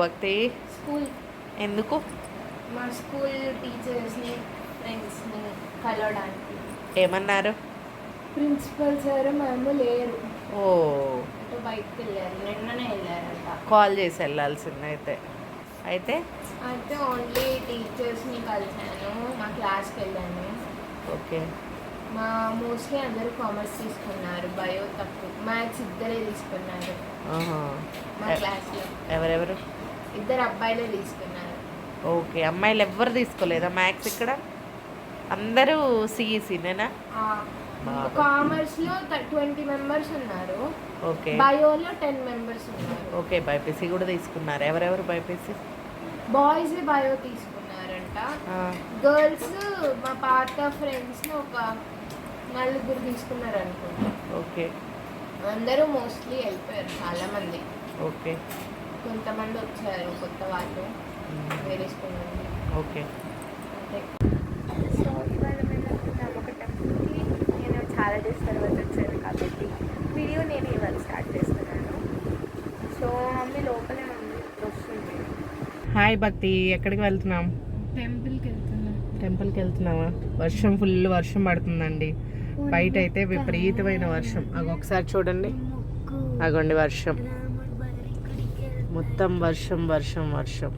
భక్తి? స్కూల్. ఎందుకు? మా స్కూల్ టీచర్స్ని ఫ్రెండ్స్ని కలవడానికి. ఏమన్నారు? ప్రిన్సిపల్ సార్ మేము లేరు, ఓ, అంటే బయటకు వెళ్ళారు, నిన్ననే వెళ్ళారంట. కాల్ చేసి వెళ్ళాల్సింది అయితే. అయితే ఓన్లీ టీచర్స్ని కలిసాను, మా క్లాస్కి వెళ్ళాను. ఓకే. మా మోస్ట్లీ అందరూ కామర్స్ తీసుకున్నారు, బయో తక్కువ, మ్యాథ్స్ ఇద్దరే తీసుకున్నారు మా క్లాస్లో. ఎవరెవరు? 2 అబ్బాయిలే తీసుకున్నారు. ఓకే, అమ్మాయిలు ఎవ్వరు తీసుకోలేదా మ్యాథ్స్ ఇక్కడ? అందరూ సిఈసీనేనా? కామర్స్లో 20 మెంబర్స్ ఉన్నారు. ఓకే. బయోలో 10 మెంబర్స్ ఉన్నారు. ఓకే, బైపీసీ కూడా తీసుకున్నారు. ఎవరెవరు బైపీసీ? బాయ్స్ బయో తీసుకున్నారంట. గర్ల్స్ మా పాత ఫ్రెండ్స్ ఒక 4 తీసుకున్నారు అనుకుంటా. ఓకే. అందరూ మోస్ట్లీ వెళ్ళిపోయారు చాలా మంది. ఓకే. కొంతమంది వచ్చారు కొత్త వాళ్ళు వేరే స్కూల్ నుండి. ఓకే. అంటే సో ఇవాళ మేము వెళ్తున్నాము ఒక టెంపుల్కి. నేను చాలా డేస్ తర్వాత వచ్చాను కాబట్టి వీడియో నేను ఇవాళ స్టార్ట్ చేస్తున్నాను. సో మమ్మీ లోపలే ఉంది, వస్తుంది. హాయ్ భక్తి, ఎక్కడికి వెళ్తున్నాం? టెంపుల్కి వెళ్తున్నావా? వర్షం, ఫుల్ వర్షం పడుతుందండి బయట అయితే, విపరీతమైన వర్షం. అవి ఒకసారి చూడండి, అగోండి వర్షం, మొత్తం వర్షం వర్షం వర్షం.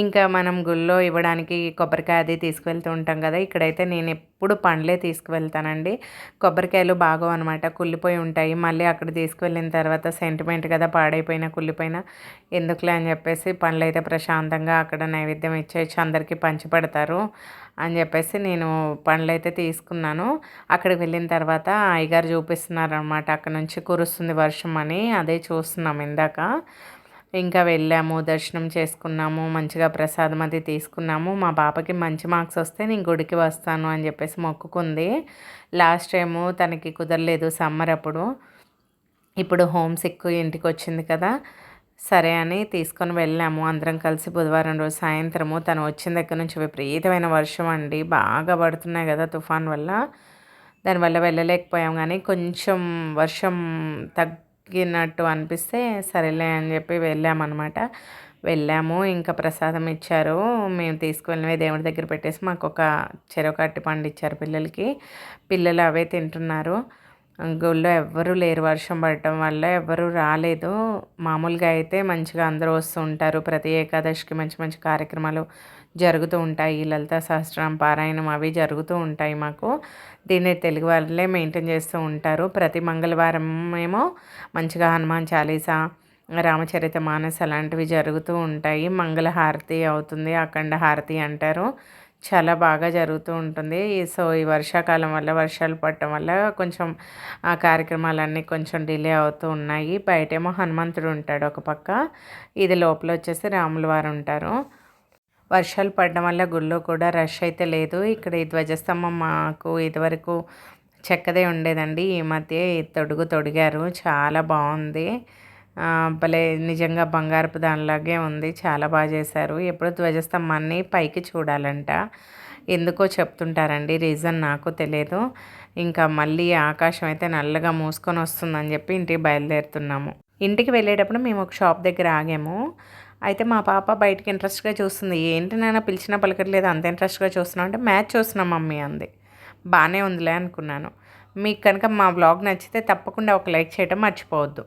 ఇంకా మనం గుళ్ళో ఇవ్వడానికి కొబ్బరికాయ అది తీసుకువెళ్తూ ఉంటాం కదా. ఇక్కడైతే నేను ఎప్పుడు పండ్లే తీసుకువెళ్తానండి. కొబ్బరికాయలు బాగోవు అనమాట, కుళ్ళిపోయి ఉంటాయి. మళ్ళీ అక్కడ తీసుకువెళ్ళిన తర్వాత సెంటిమెంట్ కదా, పాడైపోయినా కుళ్ళిపోయినా ఎందుకులే అని చెప్పేసి పండ్లు అయితే ప్రశాంతంగా అక్కడ నైవేద్యం ఇచ్చేసి అందరికీ పంచిపెడతారు అని చెప్పేసి నేను పండ్లు అయితే తీసుకున్నాను. అక్కడికి వెళ్ళిన తర్వాత అయ్యగారు చూపిస్తున్నారు అనమాట, అక్కడ నుంచి కురుస్తుంది వర్షం అని, అదే చూస్తున్నాం ఇందాక. ఇంకా వెళ్ళాము, దర్శనం చేసుకున్నాము, మంచిగా ప్రసాదం అది తీసుకున్నాము. మా పాపకి మంచి మార్క్స్ వస్తే నేను గుడికి వస్తాను అని చెప్పేసి మొక్కుకుంది. లాస్ట్ టైము తనకి కుదరలేదు సమ్మర్ అప్పుడు. ఇప్పుడు హోమ్ సిక్ ఇంటికి వచ్చింది కదా, సరే అని తీసుకొని వెళ్ళాము అందరం కలిసి. బుధవారం రోజు సాయంత్రము తను వచ్చిన దగ్గర నుంచి విపరీతమైన వర్షం అండి, బాగా పడుతున్నాయి కదా తుఫాన్ వల్ల. దానివల్ల వెళ్ళలేకపోయాం, కానీ కొంచెం వర్షం తగ్గినట్టు అనిపిస్తే సరేలే అని చెప్పి వెళ్ళామన్నమాట. వెళ్ళాము, ఇంకా ప్రసాదం ఇచ్చారు. మేము తీసుకువెళ్ళినవి దేవుడి దగ్గర పెట్టేసి మాకు ఒక చెరొక అరటిపండు ఇచ్చారు పిల్లలకి. పిల్లలు అవే తింటున్నారు. గుళ్ళో ఎవ్వరూ లేరు, వర్షం పడటం వల్ల ఎవ్వరూ రాలేదు. మామూలుగా అయితే మంచిగా అందరూ వస్తూ ఉంటారు. ప్రతి ఏకాదశికి మంచి మంచి కార్యక్రమాలు జరుగుతూ ఉంటాయి. లలితా సహస్రనామ పారాయణం అవి జరుగుతూ ఉంటాయి మాకు. దీన్ని తెలుగు వాళ్ళే మెయింటైన్ చేస్తూ ఉంటారు. ప్రతి మంగళవారం ఏమో మంచిగా హనుమాన్ చాలీసా, రామచరిత మానస్ అలాంటివి జరుగుతూ ఉంటాయి. మంగళహారతి అవుతుంది, అఖండ హారతి అంటారు. చాలా బాగా జరుగుతూ ఉంటుంది. సో ఈ వర్షాకాలం వల్ల, వర్షాలు పడటం వల్ల కొంచెం ఆ కార్యక్రమాలన్నీ కొంచెం డిలే అవుతూ ఉన్నాయి. బయటేమో హనుమంతుడు ఉంటాడు ఒక పక్క, ఇది లోపల వచ్చేసి రాముల వారు ఉంటారు. వర్షాలు పడడం వల్ల గుళ్ళో కూడా రష్ అయితే లేదు. ఇక్కడ ఈ ధ్వజస్తంభం మాకు ఇదివరకు చెక్కదే ఉండేదండి, ఈ మధ్య తొడిగారు, చాలా బాగుంది. భలే నిజంగా బంగారపు దానిలాగే ఉంది, చాలా బాగా చేశారు. ఎప్పుడు ధ్వజస్తంభాన్ని పైకి చూడాలంట, ఎందుకో చెప్తుంటారండి, రీజన్ నాకు తెలియదు. ఇంకా మళ్ళీ ఆకాశం అయితే నల్లగా మూసుకొని వస్తుందని చెప్పి ఇంటికి బయలుదేరుతున్నాము. ఇంటికి వెళ్ళేటప్పుడు మేము ఒక షాప్ దగ్గర ఆగాము. అయితే మా పాప బయటికి ఇంట్రెస్ట్గా చూస్తుంది. ఏంటి నాన్న పిలిచినా పలకట్లేదు, అంత ఇంట్రెస్ట్గా చూస్తున్నాం అంటే మ్యాచ్ చూస్తున్నాం మమ్మీ అంది. బాగానే ఉందిలే అనుకున్నాను. మీకు కనుక మా వ్లాగ్ నచ్చితే తప్పకుండా ఒక లైక్ చేయడం మర్చిపోవద్దు.